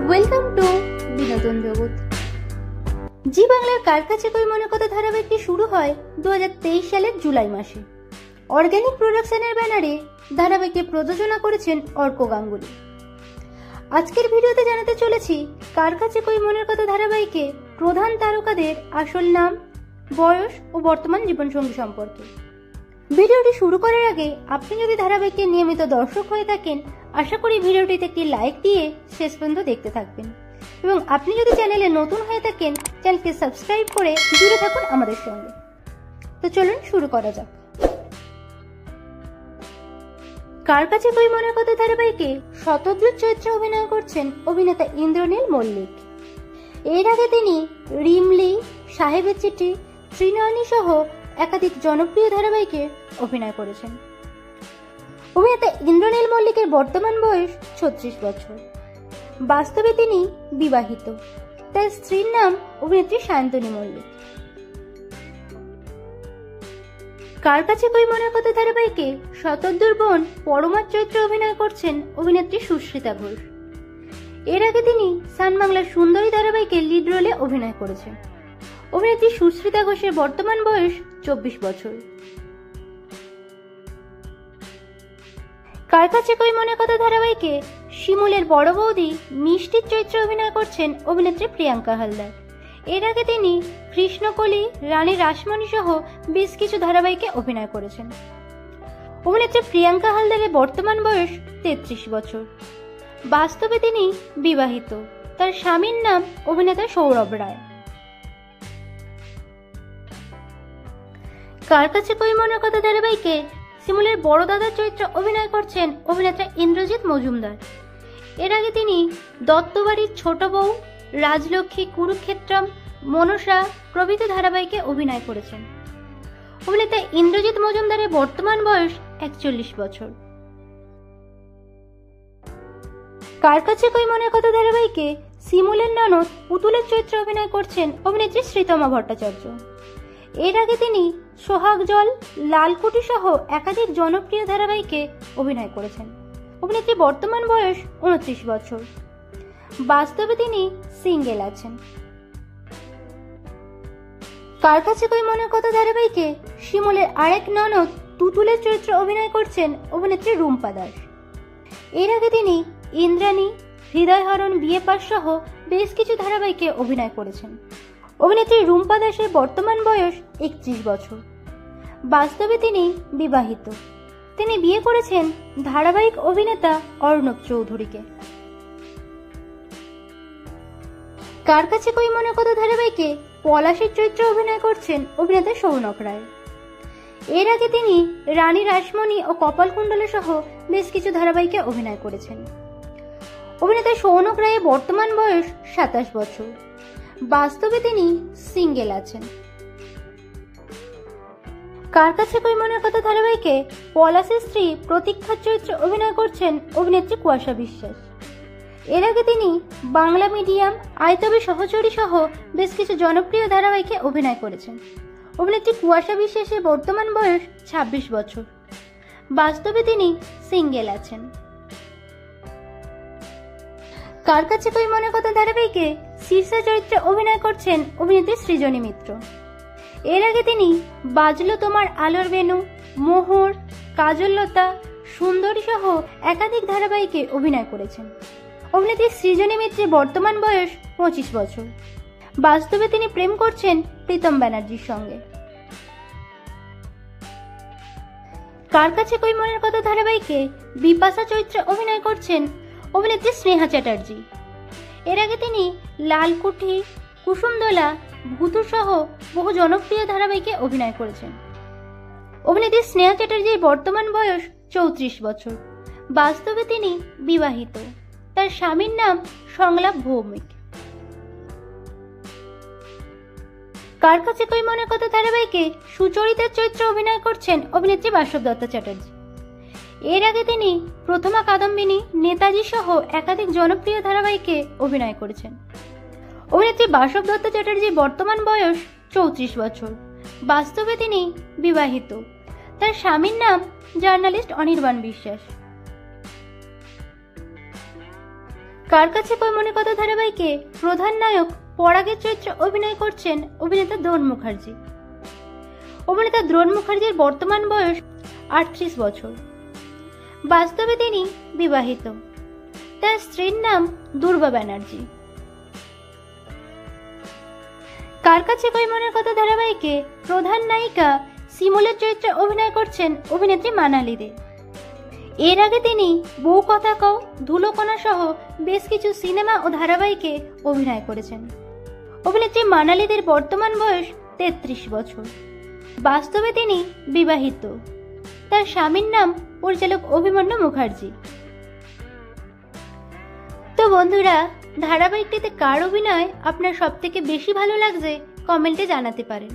Welcome to বিনোদন জগৎ। জি বাংলার কার কাছে কই মনের কথা ধারাবাহিকটি শুরু হয় 2023 সালের জুলাই মাসে। অর্গানিক প্রোডাকশনের ব্যানারে ধারাবাহিকটি প্রযোজনা করেছেন অর্ক গাঙ্গুলি। আজকের ভিডিওতে জানাতে চলেছি কার কাছে কই মনের কথা ধারাবাহিকে প্রধান তারকাদের আসল নাম, বয়স ও বর্তমান জীবনসঙ্গী সম্পর্কে। ভিডিওটি শুরু করার আগে আপনি যদি ধারাবাহিকের নিয়মিত দর্শক হয়ে থাকেন, আশা করি ভিডিওটিতে একটি লাইক দিয়ে শেষ পর্যন্ত দেখতে থাকবেন এবং আপনি যদি চ্যানেলে নতুন হয়ে থাকেন চ্যানেলকে সাবস্ক্রাইব করে জুড়ে থাকুন আমাদের সঙ্গে। তো চলুন শুরু করা যাক। কার কাছে কই মনের কথা ধারাবাহিকে শতদ্রুত চরিত্রে অভিনয় করছেন অভিনেতা ইন্দ্রনীল মল্লিক। এর আগে তিনি রিমলি, সাহেবের চিঠি, ত্রিনয়নী সহ একাধিক জনপ্রিয় ধারাবাহিকে অভিনয় করেছেন। অভিনেতা ইন্দ্রনীল মল্লিকের বর্তমান বয়স 36 বছর। বাস্তবে তিনি বিবাহিত। তার স্ত্রীর নাম অভিনেত্রী সায়ন্তনী মল্লিক। কার কাছে কই মনের কথা ধারাবাহিকে শতদ্রুর বোন পরমার চরিত্রে অভিনয় করছেন অভিনেত্রী সুস্মিতা ঘোষ। এর আগে তিনি সান বাংলার সুন্দরী ধারাবাহিকে লিড রোলে অভিনয় করেছেন। অভিনেত্রী সুস্মিতা ঘোষের বর্তমান বয়স 24 বছর। কার কাছে কই মনের কথা ধারাবাহিকে শিমুলের বড় বৌদি মিষ্টির চরিত্রে অভিনয় করছেন অভিনেত্রী প্রিয়াঙ্কা হালদার। এর আগে তিনি কৃষ্ণকলি, রানী রাসমণি সহ বেশ কিছু ধারাবাহিকে অভিনয় করেছেন। অভিনেত্রী প্রিয়াঙ্কা হালদারের বর্তমান বয়স 33 বছর। বাস্তবে তিনি বিবাহিত। তার স্বামীর নাম অভিনেতা সৌরভ রায়। কার কাছে কই মনের কথা ধারাবাহিকে শিমুলের বড় দাদার চরিত্রে অভিনয় করছেন অভিনেতা ইন্দ্রজিৎ মজুমদার। এর আগে তিনি দত্তবাড়ির ছোট বউ, রাজলক্ষ্মী, কুরুক্ষেত্রম, মনসা প্রভৃতি ধারাবাহিকে অভিনয় করেছেন। অভিনেতা ইন্দ্রজিৎ মজুমদারের বর্তমান বয়স 41 বছর। কার কাছে কই মনের কথা ধারাবাহিকে শিমুলের ননদ পুতুলের চরিত্রে অভিনয় করছেন অভিনেত্রী শ্রীতমা ভট্টাচার্য। এর আগে তিনি সোহাগ জল, লালকুটি সহ একাধিক জনপ্রিয় ধারাবাহিকে অভিনয় করেছেন। অভিনেত্রী বর্তমান বয়স 29 বছর। বাস্তবে তিনি সিঙ্গেল আছেন। কার কাছে কই মনের কথা ধারাবাহিকে শিমুলের আরেক ননদ তুতুলের চরিত্রে অভিনয় করছেন অভিনেত্রী রুম্পা দাস। এর আগে তিনি ইন্দ্রাণী, হৃদয়হরণ, বিয়ে পাশ সহ বেশ কিছু ধারাবাহিকে অভিনয় করেছেন। অভিনেত্রী রুম্পা দাসের বর্তমান বয়স 31 বছর। বাস্তবে তিনি বিবাহিত। তিনি বিয়ে করেছেন ধারাবাহিক অভিনেতা অর্ণব চৌধুরীকে। কার কাছে কই মনের কথা ধারাবাহিকে পলাশের চরিত্রে অভিনয় করছেন অভিনেতা সৌনক রায়। এর আগে তিনি রানী রাসমণি ও কপালকুণ্ডলা সহ বেশ কিছু ধারাবাহিকে অভিনয় করেছেন। অভিনেতা সৌনক রায়ের বর্তমান বয়স 27 বছর। বাস্তবে তিনি সিঙ্গেল আছেন। কার কাছে কই মনের কথা ধারাবাহিকে পলাশের স্ত্রী প্রতীক্ষার চরিত্রে অভিনয় করছেন অভিনেত্রী কুয়াশা বিশ্বাস। এর আগে তিনি বাংলা মিডিয়াম, আয়তবে সহচরী সহ বেশ কিছু জনপ্রিয় ধারাবাহিকে অভিনয় করেছেন। অভিনেত্রী কুয়াশা বিশ্বাসের বর্তমান বয়স 26 বছর। বাস্তবে তিনি সিঙ্গেল আছেন। কার কাছে কই মনের কথা ধারাবাহিকে শীর্ষা চরিত্রে অভিনয় করছেন অভিনেত্রী সৃজনী মিত্র। এর আগে তিনি বাজলো তোমার আলোর বেনু, মোহর, কাজললতা, সুন্দরী সহ একাধিক ধারাবাহিকে অভিনয় করেছেন। অভিনেত্রী সৃজনী মিত্রের বর্তমান বয়স 25 বছর। বাস্তবে তিনি প্রেম করছেন প্রীতম ব্যানার্জির সঙ্গে। কার কাছে কই মনের কথা ধারাবাহিকে বিপাশা চরিত্রে অভিনয় করছেন অভিনেত্রী স্নেহা চ্যাটার্জি। এর আগে তিনি লালকুঠি, কুসুমদোলা, ভূতু সহ বহু জনপ্রিয় ধারাবাহিকে অভিনয় করেছেন। অভিনেত্রী স্নেহা চ্যাটার্জির বর্তমান বয়স 34 বছর। বাস্তবে তিনি বিবাহিত। তার স্বামীর নাম সংলাপ ভৌমিক। কার কাছে কই মনের কথা ধারাবাহিকে সুচরিতার চরিত্রে অভিনয় করছেন অভিনেত্রী বাসব দত্ত চ্যাটার্জি। এর আগে তিনি প্রথমা কাদম্বিনী, নেতাজি সহ একাধিক জনপ্রিয় ধারাবাহিকে অভিনয় করেছেন। অভিনেত্রী বাসব দত্ত চ্যাটার্জির বর্তমান বয়স 34 বছর। বাস্তবে তিনি বিবাহিত। তার স্বামীর নাম জার্নালিস্ট অনির্বাণ বিশ্বাস। কার কাছে কই মনে কথা ধারাবাহিকে প্রধান নায়ক পরাগের চরিত্রে অভিনয় করছেন অভিনেতা দ্রোণ মুখার্জি। অভিনেতা দ্রোণ মুখার্জির বর্তমান বয়স 38 বছর। বাস্তবে তিনি বিবাহিত। তার স্ত্রীর নাম দুর্বা ব্যানার্জি। কার কাছে কই মনের কথা ধারাবাহিকে প্রধান নায়িকা শিমুলের চরিত্রে অভিনয় করছেন অভিনেত্রী মানালি দে। এর আগে তিনি বউ কথা কও, ধুলোকণা সহ বেশ কিছু সিনেমা ও ধারাবাহিকে অভিনয় করেছেন। অভিনেত্রী মানালি দের বর্তমান বয়স 33 বছর। বাস্তবে তিনি বিবাহিত। তার স্বামীর নাম পরিচালক অভিমন্যু মুখার্জি। তো বন্ধুরা, ধারাবাহিকটিতে কার অভিনয় আপনার সবথেকে বেশি ভালো লাগছে কমেন্টে জানাতে পারেন।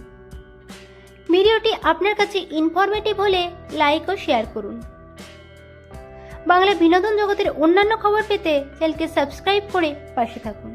ভিডিওটি আপনার কাছে ইনফরমেটিভ হলে লাইক ও শেয়ার করুন। বাংলা বিনোদন জগতের অন্যান্য খবর পেতে চ্যানেলকে সাবস্ক্রাইব করে পাশে থাকুন।